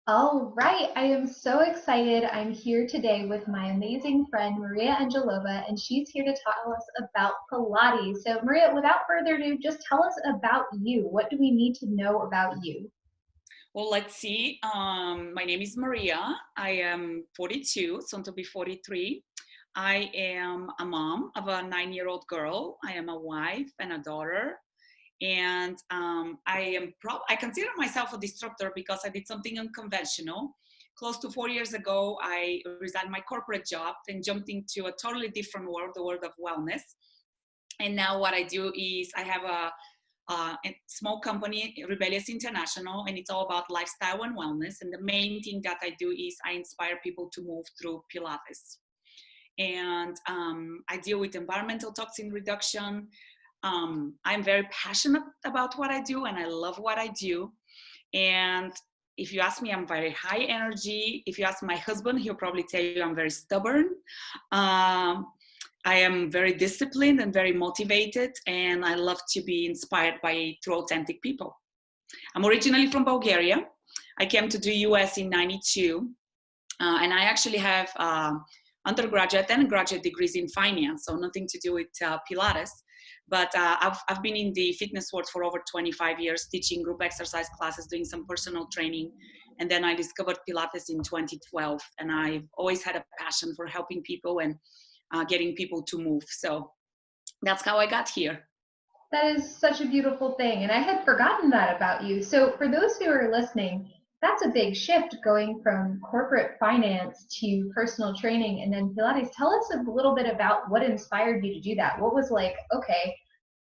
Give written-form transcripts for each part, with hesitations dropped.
All right, I am so excited. I'm here today with my amazing friend Maria Angelova, and she's here to tell us about Pilates. So, Maria, without further ado, just tell us about you. What do we need to know about you? Well, let's see. My name is Maria. I am 42, soon to be 43. I am a mom of a 9-year-old girl. I am a wife and a daughter. And I consider myself a disruptor because I did something unconventional. Close to 4 years ago, I resigned my corporate job and jumped into a totally different world, the world of wellness. And now what I do is I have a small company, Rebellious International, and it's all about lifestyle and wellness. And the main thing that I do is I inspire people to move through Pilates. And I deal with environmental toxin reduction. I'm very passionate about what I do, and I love what I do. And if you ask me, I'm very high energy. If you ask my husband, he'll probably tell you I'm very stubborn. I am very disciplined and very motivated, and I love to be inspired by through authentic people. I'm originally from Bulgaria. I came to the US in '92, and I actually have undergraduate and graduate degrees in finance, so nothing to do with Pilates. But I've been in the fitness world for over 25 years, teaching group exercise classes, doing some personal training. And then I discovered Pilates in 2012, and I've always had a passion for helping people and getting people to move. So that's how I got here. That is such a beautiful thing, and I had forgotten that about you. So, for those who are listening, that's a big shift going from corporate finance to personal training and then Pilates. Tell us a little bit about what inspired you to do that. What was like, okay,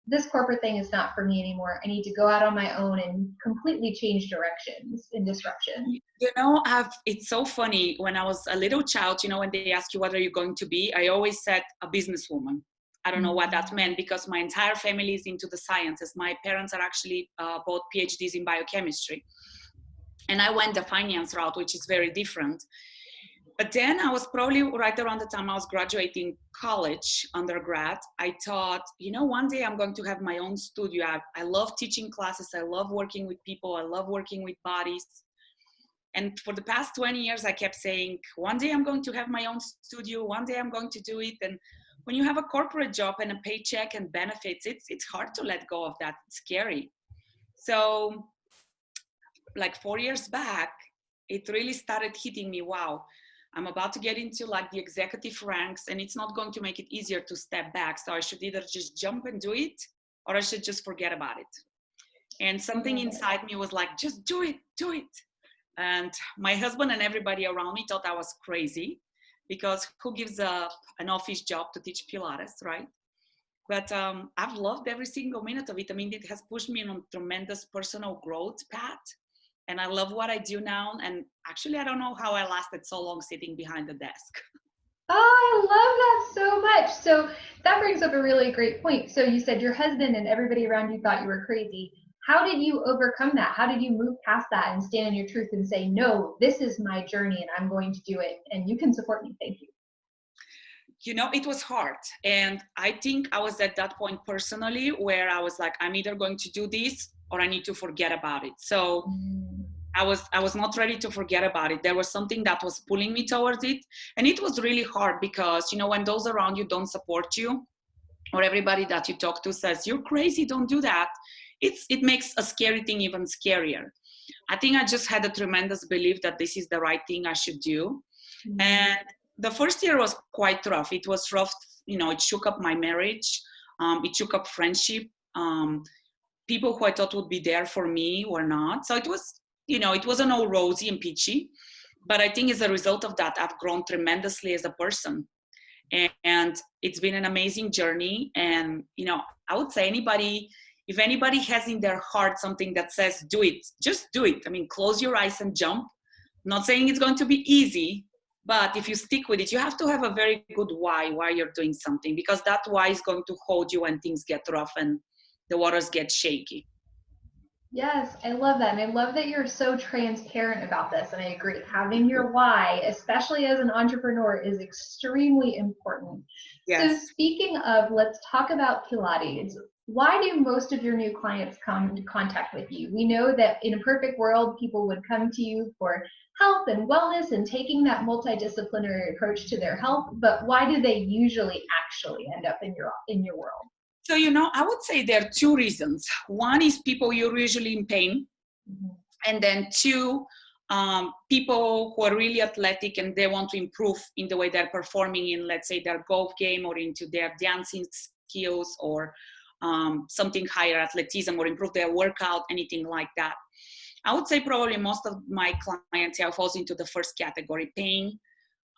this corporate thing is not for me anymore. I need to go out on my own and completely change directions in disruption. You know, it's so funny. When I was a little child, you know, when they ask you what are you going to be, I always said a businesswoman. I don't know what that meant because my entire family is into the sciences. My parents are actually both PhDs in biochemistry. And I went the finance route, which is very different. But then I was probably right around the time I was graduating college, undergrad. I thought, you know, one day I'm going to have my own studio. I love teaching classes. I love working with people. I love working with bodies. And for the past 20 years, I kept saying, one day I'm going to have my own studio. One day I'm going to do it. And when you have a corporate job and a paycheck and benefits, it's hard to let go of that. It's scary. So like 4 years back, it really started hitting me. Wow, I'm about to get into like the executive ranks, and it's not going to make it easier to step back. So I should either just jump and do it, or I should just forget about it. And something inside me was like, just do it, do it. And my husband and everybody around me thought I was crazy, because who gives up an office job to teach Pilates, right? But I've loved every single minute of it. I mean, it has pushed me on a tremendous personal growth path. And I love what I do now. And actually, I don't know how I lasted so long sitting behind the desk. Oh, I love that so much. So that brings up a really great point. So you said your husband and everybody around you thought you were crazy. How did you overcome that? How did you move past that and stand in your truth and say, no, this is my journey and I'm going to do it and you can support me? Thank you. You know, it was hard. And I think I was at that point personally where I was like, I'm either going to do this or I need to forget about it. So I was not ready to forget about it. There was something that was pulling me towards it. And it was really hard because, you know, when those around you don't support you, or everybody that you talk to says, you're crazy, don't do that, it makes a scary thing even scarier. I think I just had a tremendous belief that this is the right thing I should do. And the first year was quite rough. It was rough, you know, it shook up my marriage. It shook up friendship. People who I thought would be there for me were not. So it was, you know, it wasn't all rosy and peachy. But I think as a result of that, I've grown tremendously as a person. And it's been an amazing journey. And, you know, I would say if anybody has in their heart something that says, do it, just do it. I mean, close your eyes and jump. I'm not saying it's going to be easy, but if you stick with it, you have to have a very good why you're doing something, because that why is going to hold you when things get rough and the waters get shaky. Yes, I love that. And I love that you're so transparent about this. And I agree. Having your why, especially as an entrepreneur, is extremely important. Yes. So speaking of, let's talk about Pilates. why do most of your new clients come into contact with you? We know that in a perfect world, people would come to you for health and wellness and taking that multidisciplinary approach to their health, but why do they usually actually end up in your world? So, I would say there are two reasons. One is people you're usually in pain. Mm-hmm. And then two, people who are really athletic and they want to improve in the way they're performing in, let's say, their golf game or into their dancing skills or something higher, athleticism, or improve their workout, anything like that. I would say probably most of my clientele falls into the first category, pain.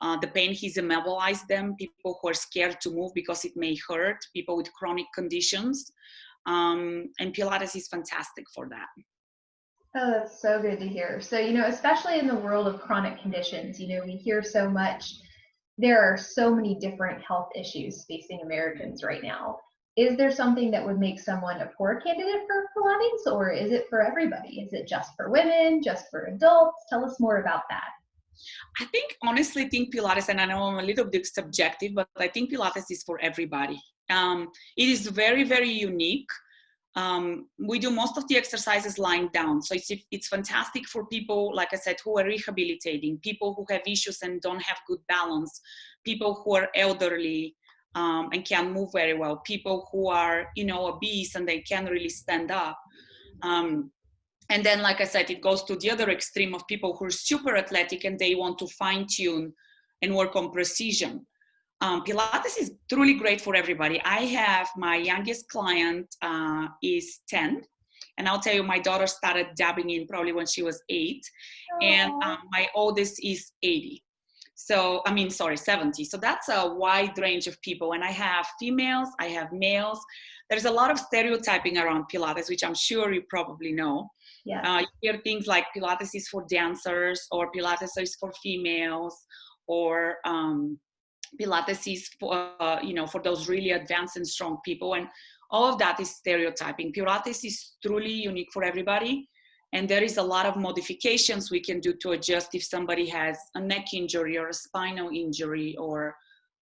The pain has immobilized them, people who are scared to move because it may hurt, people with chronic conditions. And Pilates is fantastic for that. Oh, that's so good to hear. So, especially in the world of chronic conditions, we hear so much. There are so many different health issues facing Americans right now. Is there something that would make someone a poor candidate for Pilates, or is it for everybody? Is it just for women, just for adults? Tell us more about that. I honestly think Pilates, and I know I'm a little bit subjective, but I think Pilates is for everybody. It is very, very unique. We do most of the exercises lying down. So it's fantastic for people, like I said, who are rehabilitating, people who have issues and don't have good balance, people who are elderly and can't move very well, people who are, obese and they can't really stand up. And then, like I said, it goes to the other extreme of people who are super athletic and they want to fine tune and work on precision. Pilates is truly great for everybody. I have my youngest client is 10. And I'll tell you, my daughter started dabbing in probably when she was 8. Aww. And my oldest is 80. 70. So that's a wide range of people. And I have females, I have males. There's a lot of stereotyping around Pilates, which I'm sure you probably know. Yeah. You hear things like Pilates is for dancers, or Pilates is for females, or Pilates is for, for those really advanced and strong people. And all of that is stereotyping. Pilates is truly unique for everybody. And there is a lot of modifications we can do to adjust if somebody has a neck injury or a spinal injury or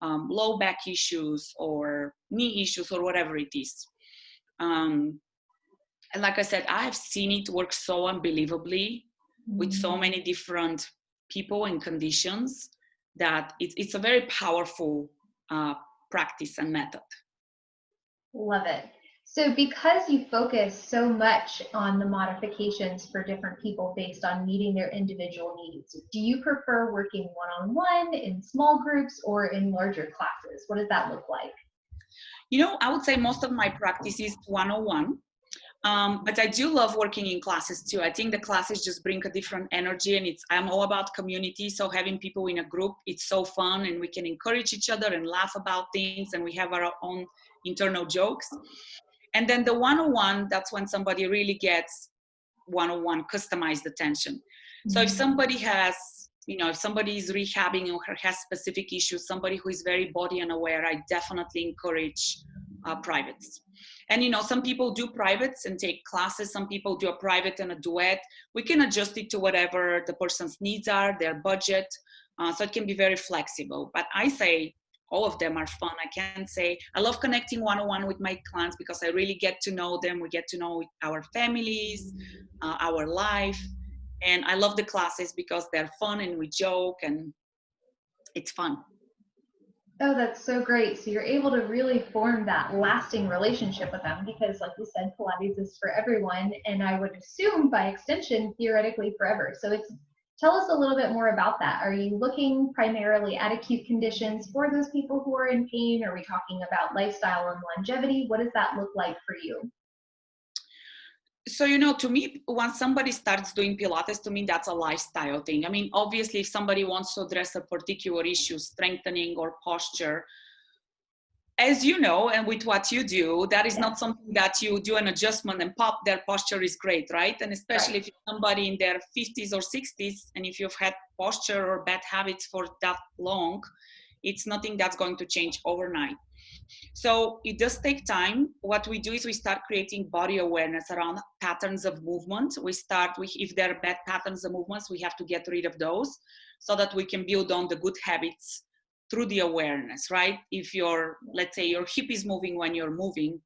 low back issues or knee issues or whatever it is. And like I said, I have seen it work so unbelievably with so many different people and conditions that it's a very powerful practice and method. Love it. So because you focus so much on the modifications for different people based on meeting their individual needs, do you prefer working one-on-one, in small groups, or in larger classes? What does that look like? I would say most of my practice is one-on-one. But I do love working in classes too. I think the classes just bring a different energy, and I'm all about community. So having people in a group, it's so fun, and we can encourage each other and laugh about things, and we have our own internal jokes. And then the one-on-one, that's when somebody really gets one-on-one customized attention. Mm-hmm. So if somebody has, if somebody is rehabbing or has specific issues, somebody who is very body unaware, I definitely encourage privates. And some people do privates and take classes. Some people do a private and a duet. We can adjust it to whatever the person's needs are, their budget. So it can be very flexible. But I say all of them are fun. I can say I love connecting one-on-one with my clients because I really get to know them. We get to know our families, our life. And I love the classes because they're fun and we joke and it's fun. Oh, that's so great. So you're able to really form that lasting relationship with them because, like you said, Pilates is for everyone, and I would assume by extension, theoretically forever. So tell us a little bit more about that. Are you looking primarily at acute conditions for those people who are in pain? Are we talking about lifestyle and longevity? What does that look like for you? So, to me, once somebody starts doing Pilates, to me, that's a lifestyle thing. I mean, obviously, if somebody wants to address a particular issue, strengthening or posture, as you know, and with what you do, that is not something that you do an adjustment and pop, their posture is great, right? And especially if you're somebody in their 50s or 60s, and if you've had posture or bad habits for that long, it's nothing that's going to change overnight. So it does take time. What we do is we start creating body awareness around patterns of movement. We start with, if there are bad patterns of movements, we have to get rid of those so that we can build on the good habits through the awareness, right? If let's say your hip is moving when you're moving,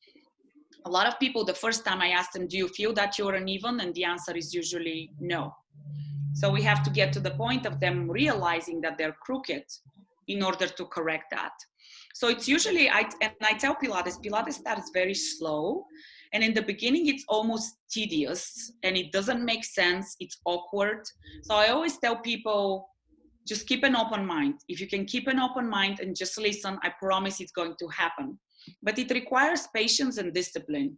A lot of people, the first time I ask them, do you feel that you're uneven? And the answer is usually no. So we have to get to the point of them realizing that they're crooked in order to correct that. So it's usually, I tell Pilates starts very slow. And in the beginning, it's almost tedious and it doesn't make sense. It's awkward. So I always tell people, just keep an open mind. If you can keep an open mind and just listen, I promise it's going to happen. But it requires patience and discipline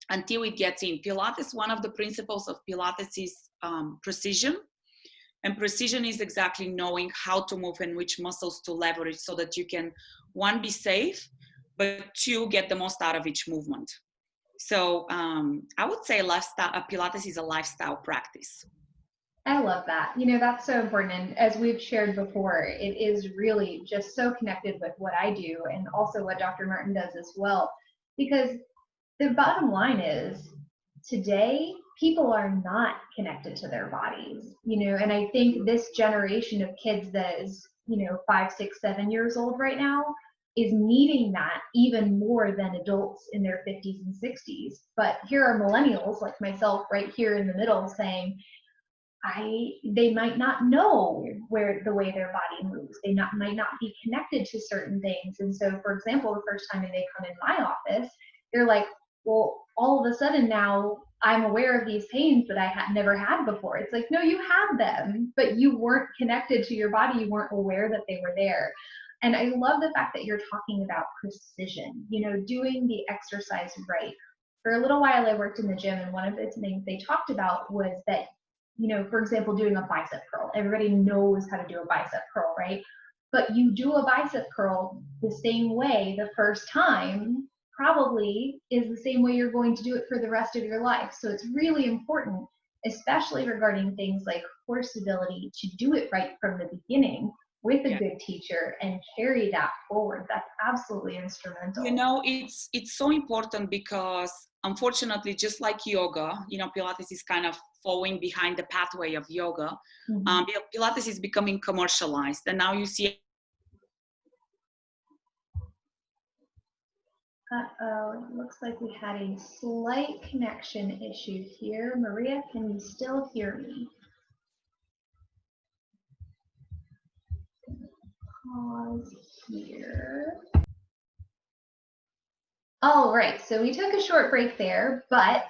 until it gets in. Pilates, one of the principles of Pilates is precision. And precision is exactly knowing how to move and which muscles to leverage so that you can, one, be safe, but two, get the most out of each movement. So I would say Pilates is a lifestyle practice. I love that. You know, that's so important. And as we've shared before, it is really just so connected with what I do and also what Dr. Martin does as well. Because the bottom line is, today, people are not connected to their bodies, you know, and I think this generation of kids that is, you know, 5, 6, 7 years old right now is needing that even more than adults in their 50s and 60s. But here are millennials like myself right here in the middle saying, they might not know where the way their body moves. They might not be connected to certain things. And so, for example, the first time they come in my office, they're like, well, all of a sudden now I'm aware of these pains that I had never had before. It's like, no, you have them, but you weren't connected to your body. You weren't aware that they were there. And I love the fact that you're talking about precision, you know, doing the exercise right. For a little while I worked in the gym, and one of the things they talked about was that, you know, for example, doing a bicep curl. Everybody knows how to do a bicep curl, right? But you do a bicep curl the same way the first time probably is the same way you're going to do it for the rest of your life. So it's really important, especially regarding things like core stability, to do it right from the beginning with a good teacher and carry that forward. That's absolutely instrumental. You know, it's so important because unfortunately, just like yoga, you know, Pilates is kind of following behind the pathway of yoga. Mm-hmm. Pilates is becoming commercialized, and now you see. Uh-oh, it looks like we had a slight connection issue here. Maria, can you still hear me? Pause here. All right, so we took a short break there, but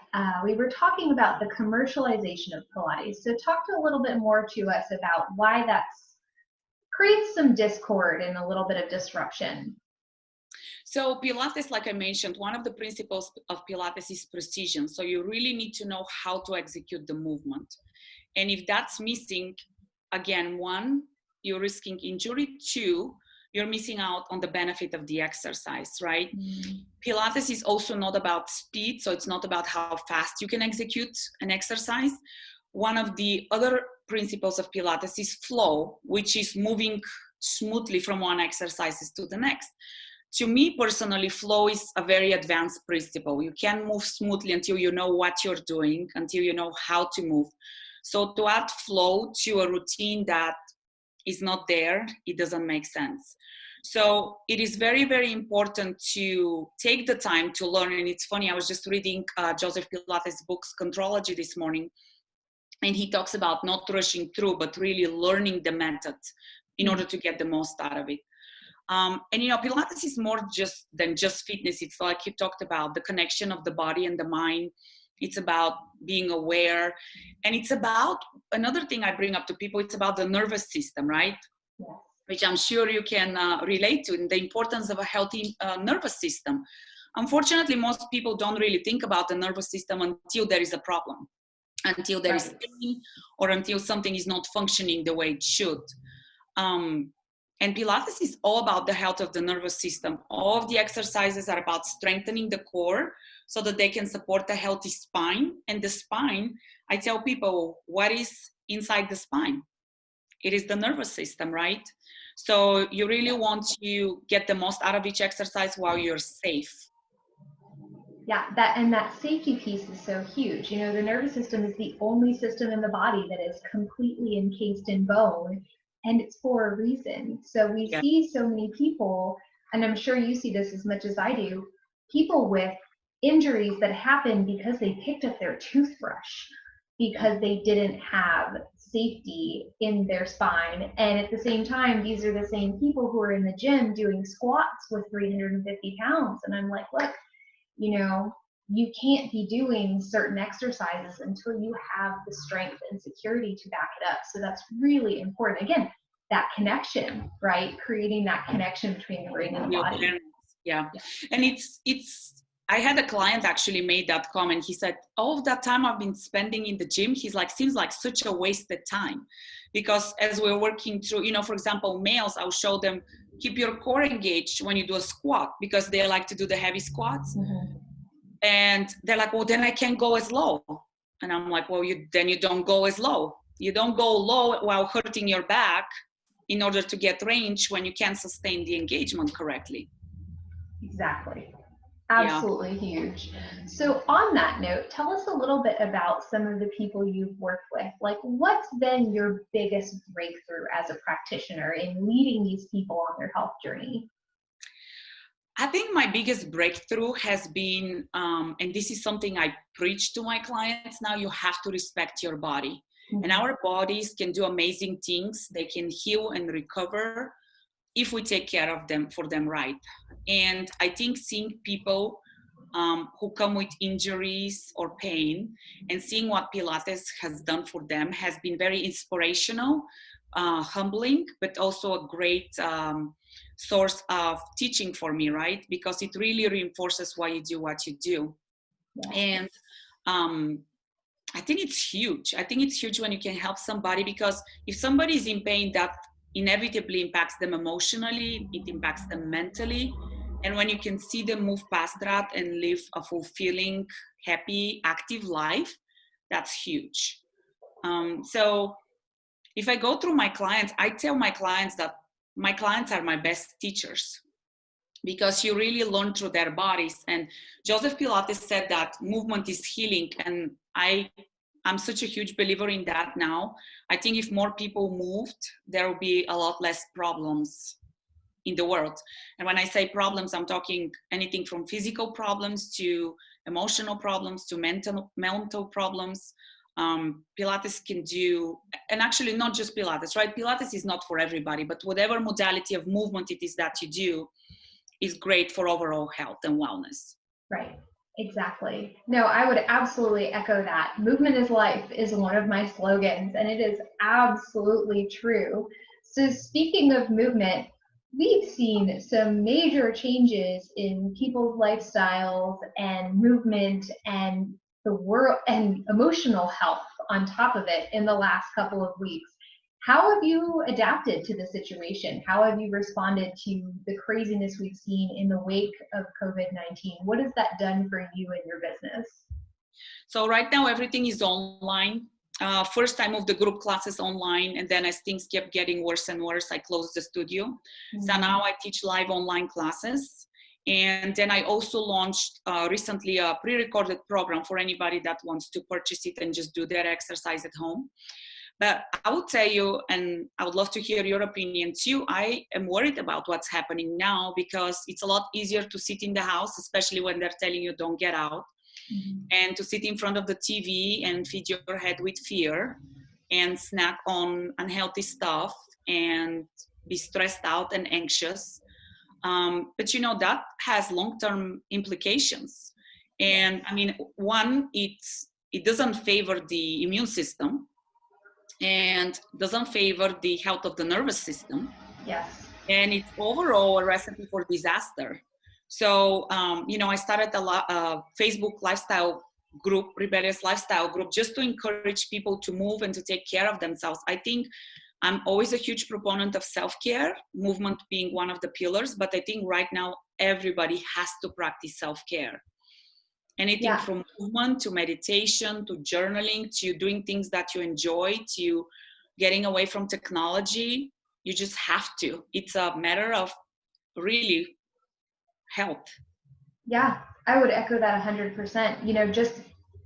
we were talking about the commercialization of Pilates. So talk a little bit more to us about why that creates some discord and a little bit of disruption. So Pilates, like I mentioned, one of the principles of Pilates is precision. So you really need to know how to execute the movement. And if that's missing, again, one, you're risking injury. Two, you're missing out on the benefit of the exercise, right? Mm-hmm. Pilates is also not about speed, so it's not about how fast you can execute an exercise. One of the other principles of Pilates is flow, which is moving smoothly from one exercise to the next. To me personally, flow is a very advanced principle. You can move smoothly until you know what you're doing, until you know how to move. So to add flow to a routine that is not there, it doesn't make sense. So it is very, very important to take the time to learn. And it's funny, I was just reading Joseph Pilates' book, 𝘊𝘁ology, this morning. And he talks about not rushing through, but really learning the method in order to get the most out of it. And, you know, Pilates is more than just fitness. It's like you talked about the connection of the body and the mind. It's about being aware. And it's about, another thing I bring up to people, it's about the nervous system, right? Yeah. Which I'm sure you can relate to, and the importance of a healthy nervous system. Unfortunately, most people don't really think about the nervous system until there is a problem, until there is pain, or until something is not functioning the way it should. And Pilates is all about the health of the nervous system. All of the exercises are about strengthening the core so that they can support a healthy spine. And the spine, I tell people, what is inside the spine? It is the nervous system, right? So you really want to get the most out of each exercise while you're safe. Yeah, that safety piece is so huge. You know, the nervous system is the only system in the body that is completely encased in bone. And it's for a reason. So we see so many people, and I'm sure you see this as much as I do, people with injuries that happen because they picked up their toothbrush, because they didn't have safety in their spine. And at the same time, these are the same people who are in the gym doing squats with 350 pounds. And I'm like, look, you know, you can't be doing certain exercises until you have the strength and security to back it up. So that's really important. Again, that connection, right? Creating that connection between the brain and the body. Yeah. And I had a client actually made that comment. He said, all of that time I've been spending in the gym, he's like, seems like such a wasted time. Because as we're working through, you know, for example, males, I'll show them, keep your core engaged when you do a squat, because they like to do the heavy squats. Mm-hmm. And they're like, well, then I can't go as low. And I'm like, well, then you don't go as low. You don't go low while hurting your back in order to get range when you can't sustain the engagement correctly. Exactly. Absolutely huge. So on that note, tell us a little bit about some of the people you've worked with. Like, what's been your biggest breakthrough as a practitioner in leading these people on their health journey? I think my biggest breakthrough has been, and this is something I preach to my clients now, you have to respect your body. Mm-hmm. And our bodies can do amazing things. They can heal and recover if we take care of them, for them right. And I think seeing people who come with injuries or pain and seeing what Pilates has done for them has been very inspirational, humbling, but also a great source of teaching for me, right? Because it really reinforces why you do what you do. Yeah. And I think it's huge. I think it's huge when you can help somebody, because if somebody is in pain, that inevitably impacts them emotionally, it impacts them mentally. And when you can see them move past that and live a fulfilling, happy, active life, that's huge. So if I go through my clients, I tell my clients that my clients are my best teachers, because you really learn through their bodies. And Joseph Pilates said that movement is healing. And I'm such a huge believer in that now. I think if more people moved, there will be a lot less problems in the world. And when I say problems, I'm talking anything from physical problems to emotional problems to mental problems. Pilates can do, and actually not just Pilates, right? Pilates is not for everybody, but whatever modality of movement it is that you do is great for overall health and wellness. Right. Exactly. No, I would absolutely echo that. Movement is life is one of my slogans, and it is absolutely true. So speaking of movement, we've seen some major changes in people's lifestyles and movement and the world and emotional health on top of it in the last couple of weeks. How have you adapted to the situation? How have you responded to the craziness we've seen in the wake of COVID-19? What has that done for you and your business? So right now, everything is online. First, I moved the group classes online, and then as things kept getting worse and worse, I closed the studio. Mm-hmm. So now I teach live online classes. And then I also launched recently a pre-recorded program for anybody that wants to purchase it and just do their exercise at home. But I will tell you, and I would love to hear your opinion too, I am worried about what's happening now, because it's a lot easier to sit in the house, especially when they're telling you don't get out, mm-hmm. and to sit in front of the TV and feed your head with fear and snack on unhealthy stuff and be stressed out and anxious. But you know, that has long-term implications. And I mean, one, it doesn't favor the immune system, and doesn't favor the health of the nervous system. Yes. And it's overall a recipe for disaster. So, you know, I started a Facebook lifestyle group, rebellious lifestyle group, just to encourage people to move and to take care of themselves. I think I'm always a huge proponent of self-care, movement being one of the pillars, but I think right now everybody has to practice self-care. Anything from movement to meditation to journaling to doing things that you enjoy to getting away from technology. You just have to. It's a matter of really health. Yeah, I would echo that 100%. You know, just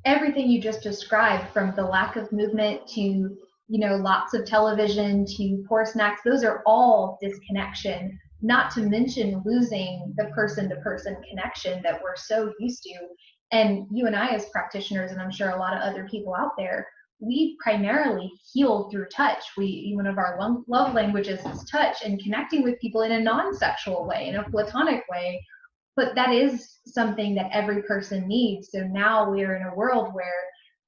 everything you just described, from the lack of movement to, you know, lots of television to poor snacks, those are all disconnection not to mention losing the person-to-person connection that we're so used to. And you and I as practitioners, and I'm sure a lot of other people out there, we primarily heal through touch. One of our love languages is touch and connecting with people in a non-sexual way, in a platonic way. But that is something that every person needs. So now we're in a world where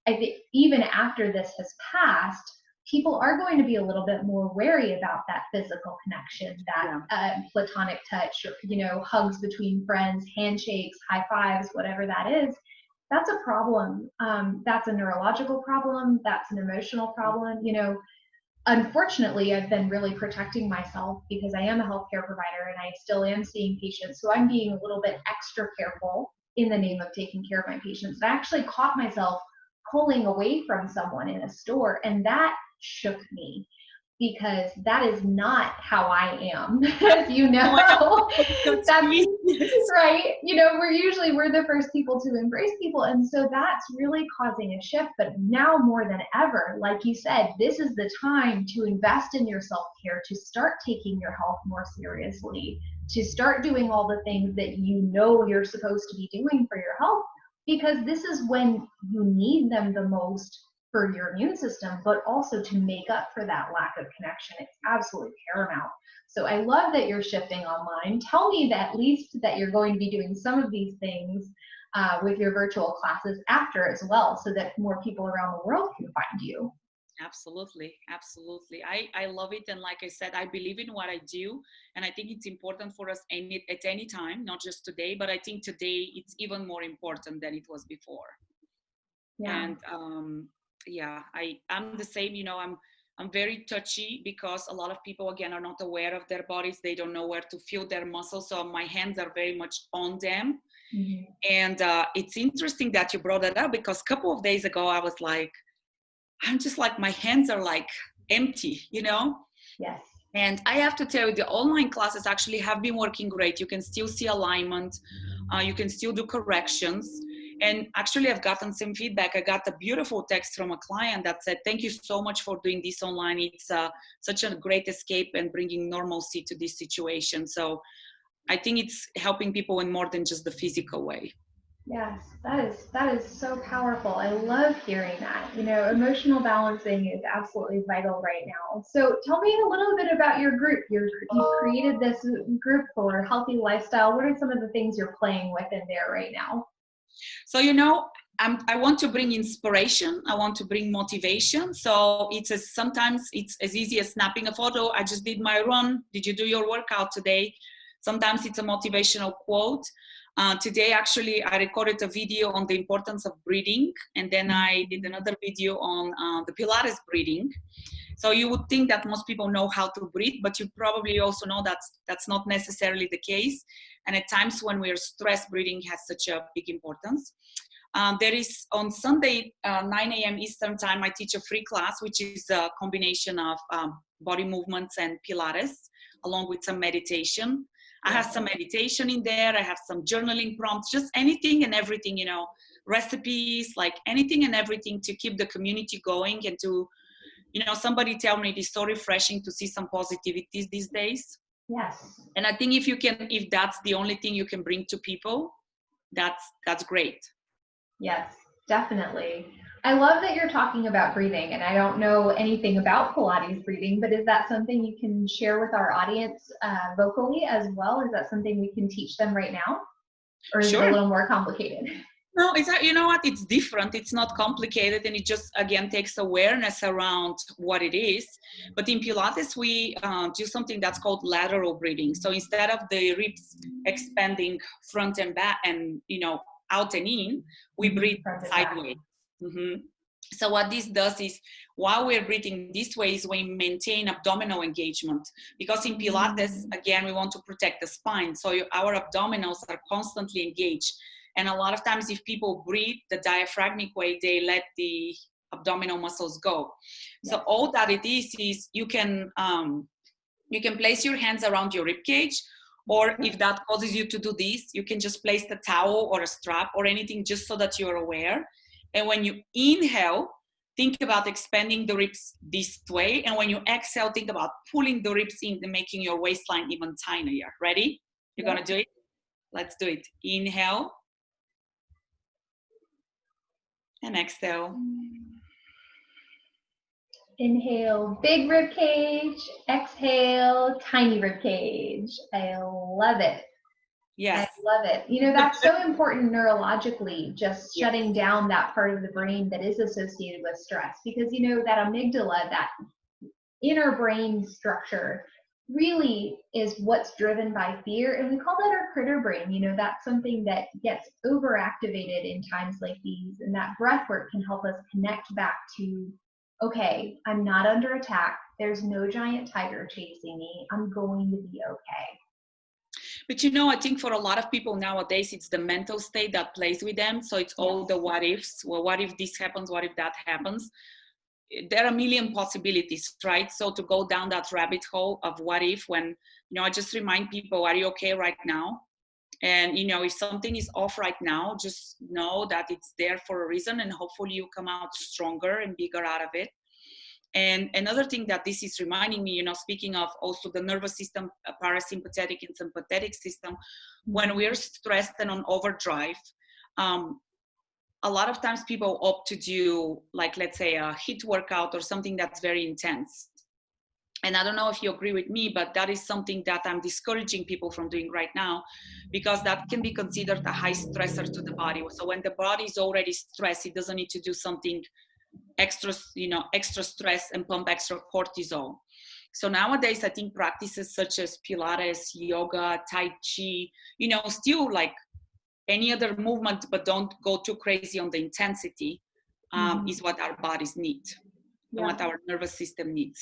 I think even after this has passed, people are going to be a little bit more wary about that physical connection, that platonic touch, hugs between friends, handshakes, high fives, whatever that is. That's a problem. That's a neurological problem. That's an emotional problem. Unfortunately, I've been really protecting myself because I am a healthcare provider and I still am seeing patients. So I'm being a little bit extra careful in the name of taking care of my patients. I actually caught myself pulling away from someone in a store, and that shook me because that is not how I am, as you know. That's right. We're the first people to embrace people. And so that's really causing a shift. But now more than ever, like you said, this is the time to invest in your self-care, to start taking your health more seriously, to start doing all the things that you're supposed to be doing for your health, because this is when you need them the most for your immune system, but also to make up for that lack of connection. It's absolutely paramount. So I love that you're shifting online. Tell me that at least that you're going to be doing some of these things with your virtual classes after as well, so that more people around the world can find you. Absolutely. I love it. And like I said, I believe in what I do. And I think it's important for us at any time, not just today, but I think today it's even more important than it was before. Yeah. And I'm the same, I'm very touchy because a lot of people, again, are not aware of their bodies. They don't know where to feel their muscles. So my hands are very much on them. Mm-hmm. And it's interesting that you brought that up because a couple of days ago, I was like, I'm just like, my hands are like empty, Yes. And I have to tell you, the online classes actually have been working great. You can still see alignment. You can still do corrections. And actually, I've gotten some feedback. I got a beautiful text from a client that said, thank you so much for doing this online. It's such a great escape and bringing normalcy to this situation. So I think it's helping people in more than just the physical way. Yes, that is so powerful. I love hearing that. Emotional balancing is absolutely vital right now. So tell me a little bit about your group. You've created this group for healthy lifestyle. What are some of the things you're playing with in there right now? So, I want to bring inspiration. I want to bring motivation. So sometimes it's as easy as snapping a photo. I just did my run. Did you do your workout today? Sometimes it's a motivational quote. Today, actually, I recorded a video on the importance of breathing. And then I did another video on the Pilates breathing. So you would think that most people know how to breathe, but you probably also know that's not necessarily the case. And at times when we're stressed, breathing has such a big importance. There is on Sunday, 9 a.m. Eastern time, I teach a free class, which is a combination of body movements and Pilates, along with some meditation. I have some meditation in there. I have some journaling prompts, just anything and everything, recipes, like anything and everything to keep the community going and to, somebody tell me it's so refreshing to see some positivities these days. Yes. And I think if that's the only thing you can bring to people, that's great. Yes, definitely. I love that you're talking about breathing, and I don't know anything about Pilates breathing, but is that something you can share with our audience vocally as well? Is that something we can teach them right now? Or is it a little more complicated? No, you know what? It's different. It's not complicated, and it just, again, takes awareness around what it is. But in Pilates, we do something that's called lateral breathing. So instead of the ribs expanding front and back and, out and in, we breathe sideways. Mm-hmm. So what this does is, while we're breathing this way, is we maintain abdominal engagement. Because in Pilates, again, we want to protect the spine. So our abdominals are constantly engaged. And a lot of times if people breathe the diaphragmic way, they let the abdominal muscles go. Yes. So all that it is you can place your hands around your rib cage, or if that causes you to do this, you can just place the towel or a strap or anything just so that you're aware. And when you inhale, think about expanding the ribs this way. And when you exhale, think about pulling the ribs in and making your waistline even tinier. Ready? You're going to do it? Let's do it. Inhale. And exhale. Inhale, big rib cage. Exhale, tiny rib cage. I love it. Yes. I love it. You know, that's so important neurologically, just shutting down that part of the brain that is associated with stress. Because, you know, that amygdala, that inner brain structure, really is what's driven by fear. And we call that our critter brain. You know, that's something that gets overactivated in times like these. And that breath work can help us connect back to, okay, I'm not under attack. There's no giant tiger chasing me. I'm going to be okay. But you know, I think for a lot of people nowadays, it's the mental state that plays with them. So it's all the what ifs. Well, what if this happens? What if that happens? There are a million possibilities, right? So to go down that rabbit hole of what if, when, you know, I just remind people, are you okay right now? And, you know, if something is off right now, just know that it's there for a reason, and hopefully you come out stronger and bigger out of it. And another thing that this is reminding me, you know, speaking of also the nervous system, parasympathetic and sympathetic system, when we're stressed and on overdrive, a lot of times people opt to do, like, let's say a HIIT workout or something that's very intense. And I don't know if you agree with me, but that is something that I'm discouraging people from doing right now, because that can be considered a high stressor to the body. So when the body is already stressed, it doesn't need to do something extra, you know, extra stress and pump extra cortisol. So nowadays, I think practices such as Pilates, yoga, Tai Chi, you know, still like any other movement, but don't go too crazy on the intensity, is what our bodies need and what our nervous system needs.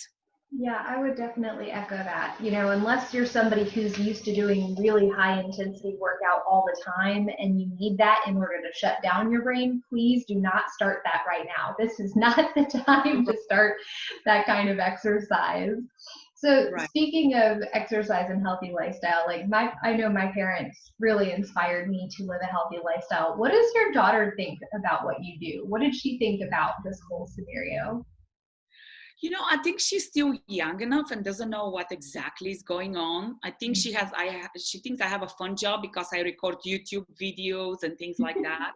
Yeah, I would definitely echo that. You know, unless you're somebody who's used to doing really high intensity workout all the time and you need that in order to shut down your brain, please do not start that right now. This is not the time to start that kind of exercise. So speaking of exercise and healthy lifestyle, like I know my parents really inspired me to live a healthy lifestyle. What does your daughter think about what you do? What did she think about this whole scenario? You know, I think she's still young enough and doesn't know what exactly is going on. I think she thinks I have a fun job because I record YouTube videos and things like that.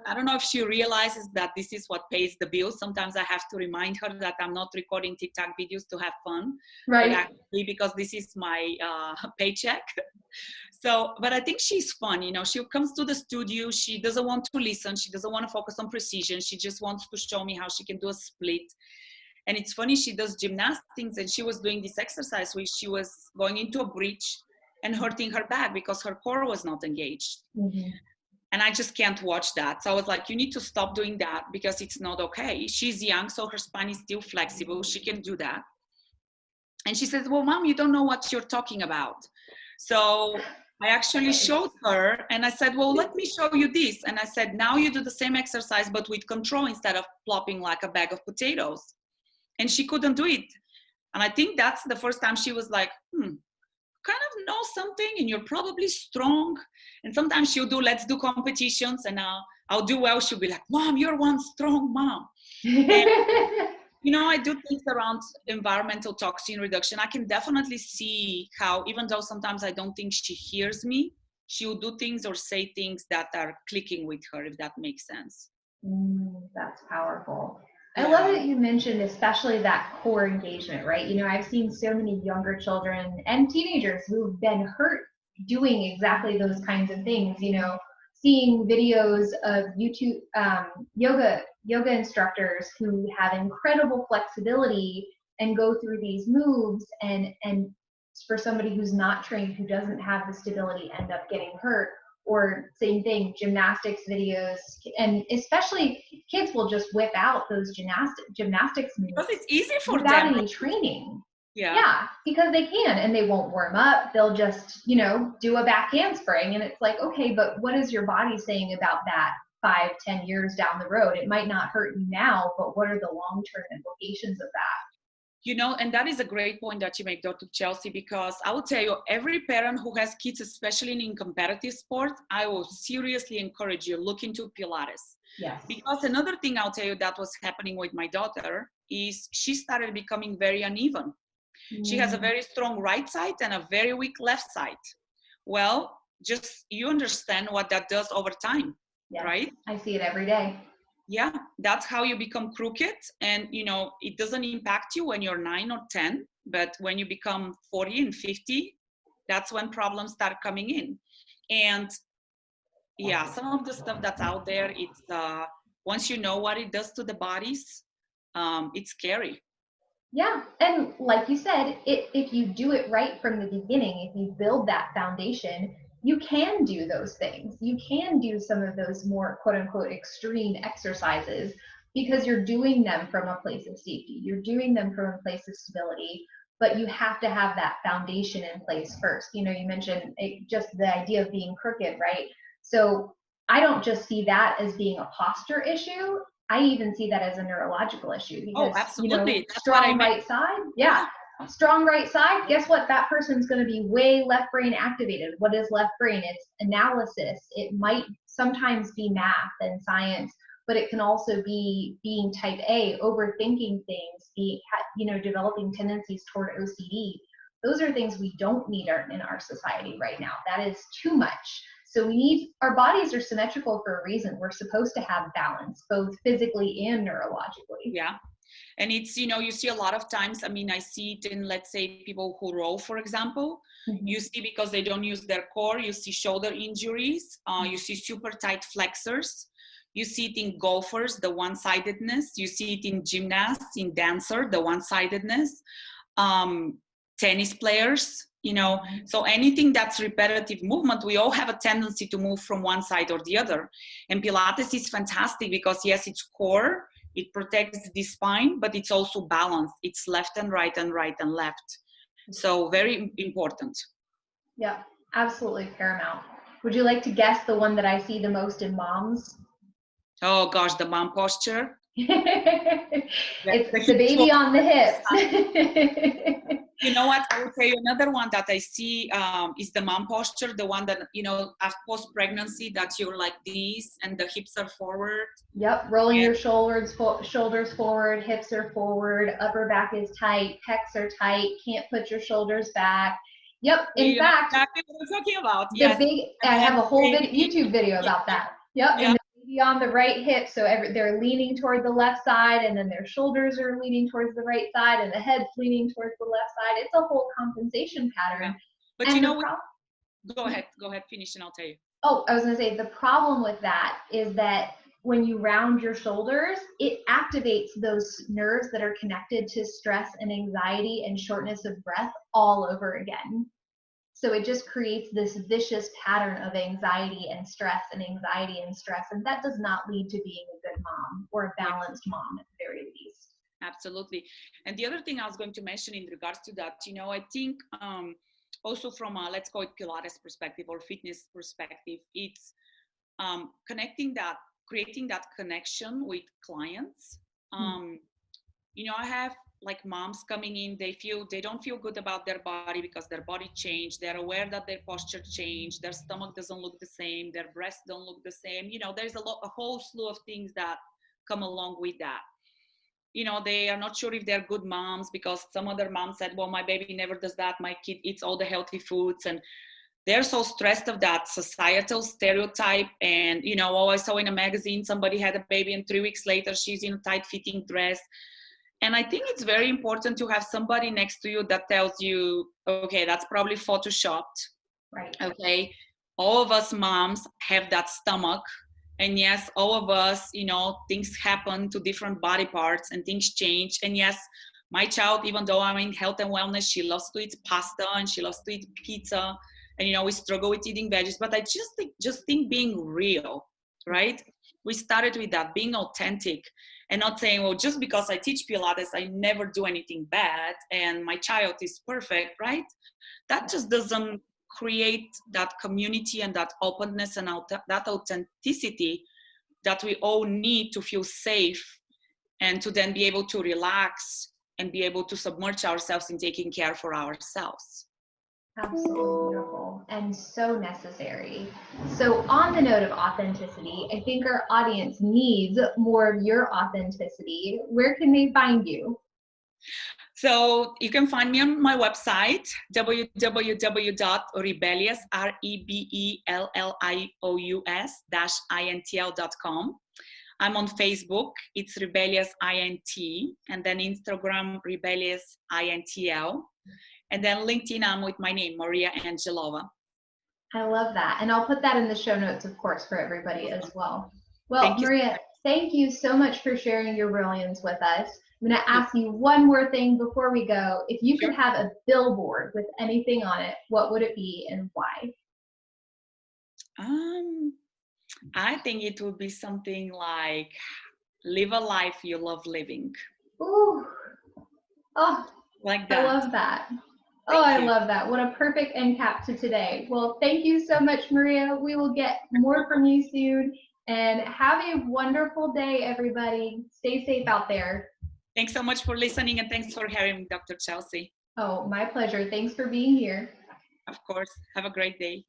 I don't know if she realizes that this is what pays the bills. Sometimes I have to remind her that I'm not recording TikTok videos to have fun, right? But actually because this is my paycheck. So, but I think she's fun. You know, she comes to the studio. She doesn't want to listen. She doesn't want to focus on precision. She just wants to show me how she can do a split. And it's funny, she does gymnastics, and she was doing this exercise where she was going into a bridge and hurting her back because her core was not engaged. And I just can't watch that. So I was like, you need to stop doing that because it's not okay. She's young, so her spine is still flexible. She can do that. And she says, well, Mom, you don't know what you're talking about. So I actually showed her and I said, well, let me show you this. And I said, now you do the same exercise, but with control instead of plopping like a bag of potatoes. And she couldn't do it. And I think that's the first time she was like, kind of know something and you're probably strong. And sometimes she'll do, let's do competitions and I'll do well. She'll be like, Mom, you're one strong mom. And, you know, I do things around environmental toxin reduction. I can definitely see how, even though sometimes I don't think she hears me, she'll do things or say things that are clicking with her, if that makes sense. That's powerful. I love that you mentioned especially that core engagement, right? You know, I've seen so many younger children and teenagers who've been hurt doing exactly those kinds of things, you know, seeing videos of YouTube yoga instructors who have incredible flexibility and go through these moves, and for somebody who's not trained, who doesn't have the stability, end up getting hurt. Or same thing, gymnastics videos, and especially kids will just whip out those gymnastics moves because it's easy for without them. any training. Yeah, because they can, and they won't warm up. They'll just, you know, do a back handspring, and it's like, okay, but what is your body saying about that 5-10 years down the road? It might not hurt you now, but what are the long-term implications of that? You know, and that is a great point that you make, Dr. Chelsea, because I will tell you, every parent who has kids, especially in competitive sport, I will seriously encourage you, look into Pilates. Yes. Because another thing I'll tell you that was happening with my daughter is she started becoming very uneven. She has a very strong right side and a very weak left side. Well, just you understand what that does over time, Yes. right? I see it every day. Yeah, that's how you become crooked. And, you know, it doesn't impact you when you're 9 or 10, but when you become 40 and 50, that's when problems start coming in. And yeah, some of the stuff that's out there, it's once you know what it does to the bodies, it's scary. Yeah, and like you said, if you do it right from the beginning, if you build that foundation, you can do those things. You can do some of those more quote unquote extreme exercises because you're doing them from a place of safety. You're doing them from a place of stability, but you have to have that foundation in place first. You know, you mentioned just the idea of being crooked, right? So I don't just see that as being a posture issue. I even see that as a neurological issue because, absolutely. You know, strong right side, strong right side, guess what? That person's going to be way left brain activated. What is left brain? It's analysis. It might sometimes be math and science, but it can also be being type A, overthinking things, you know, developing tendencies toward OCD. Those are things we don't need in our society right now. That is too much. So our bodies are symmetrical for a reason. We're supposed to have balance, both physically and neurologically. Yeah. And it's, you know, you see a lot of times, I mean, I see it in, let's say, people who row, for example, you see because they don't use their core, you see shoulder injuries, you see super tight flexors, you see it in golfers, the one-sidedness, you see it in gymnasts, in dancer, the one-sidedness, tennis players, you know, so anything that's repetitive movement, we all have a tendency to move from one side or the other. And Pilates is fantastic because yes, it's core, it protects the spine, but it's also balanced. It's left and right and right and left. So very important. Yeah, absolutely paramount. Would you like to guess the one that I see the most in moms? Oh gosh, the mom posture. It's the baby on the hips. You know what? I will tell you another one that I see is the mom posture, the one that, you know, after post-pregnancy, that you're like this and the hips are forward. Yep, rolling your shoulders forward, hips are forward, upper back is tight, pecs are tight, can't put your shoulders back. Yep, in fact, exactly what I'm talking about. Yes. I have a whole YouTube video about that. Yep, and the baby on the right hip, so they're leaning toward the left side, and then their shoulders are leaning towards the right side, and the head's leaning towards the left side. It's a whole compensation pattern. But and you know, go ahead, finish and I'll tell you. Oh, I was gonna say, the problem with that is that when you round your shoulders, it activates those nerves that are connected to stress and anxiety and shortness of breath all over again. So it just creates this vicious pattern of anxiety and stress, and that does not lead to being a good mom or a balanced mom at the very least. Absolutely. And the other thing I was going to mention in regards to that, you know, I think also from a, let's call it Pilates perspective or fitness perspective, it's creating that connection with clients. You know, I have like moms coming in, they don't feel good about their body because their body changed. They're aware that their posture changed. Their stomach doesn't look the same. Their breasts don't look the same. You know, there's a whole slew of things that come along with that. You know, they are not sure if they're good moms because some other mom said, well, my baby never does that. My kid eats all the healthy foods. And they're so stressed of that societal stereotype. And, you know, I saw in a magazine, somebody had a baby and 3 weeks later, she's in a tight fitting dress. And I think it's very important to have somebody next to you that tells you, okay, that's probably photoshopped. Right. Okay. All of us moms have that stomach. And yes, all of us, you know, things happen to different body parts and things change. And yes, my child, even though I'm in health and wellness, she loves to eat pasta and she loves to eat pizza. And, you know, we struggle with eating veggies, but I just think being real, right? We started with that, being authentic and not saying, well, just because I teach Pilates, I never do anything bad and my child is perfect, right? That just doesn't create that community and that openness and that authenticity that we all need to feel safe and to then be able to relax and be able to submerge ourselves in taking care for ourselves. Absolutely beautiful and so necessary. So on the note of authenticity, I think our audience needs more of your authenticity. Where can they find you? So you can find me on my website, www.rebellious, rebellious-intl.com. I'm on Facebook, it's Rebellious INT, and then Instagram, Rebellious INTL. And then LinkedIn, I'm with my name, Maria Angelova. I love that. And I'll put that in the show notes, of course, for everybody as well. Well, Maria, thank you so much for sharing your brilliance with us. I'm going to ask you one more thing before we go. If you could have a billboard with anything on it, what would it be and why? I think it would be something like, live a life you love living. Ooh. Oh, like that. I love that. I love that. What a perfect end cap to today. Well, thank you so much, Maria. We will get more from you soon. And have a wonderful day, everybody. Stay safe out there. Thanks so much for listening, and thanks for having me, Dr. Chelsea. Oh, my pleasure. Thanks for being here. Of course. Have a great day.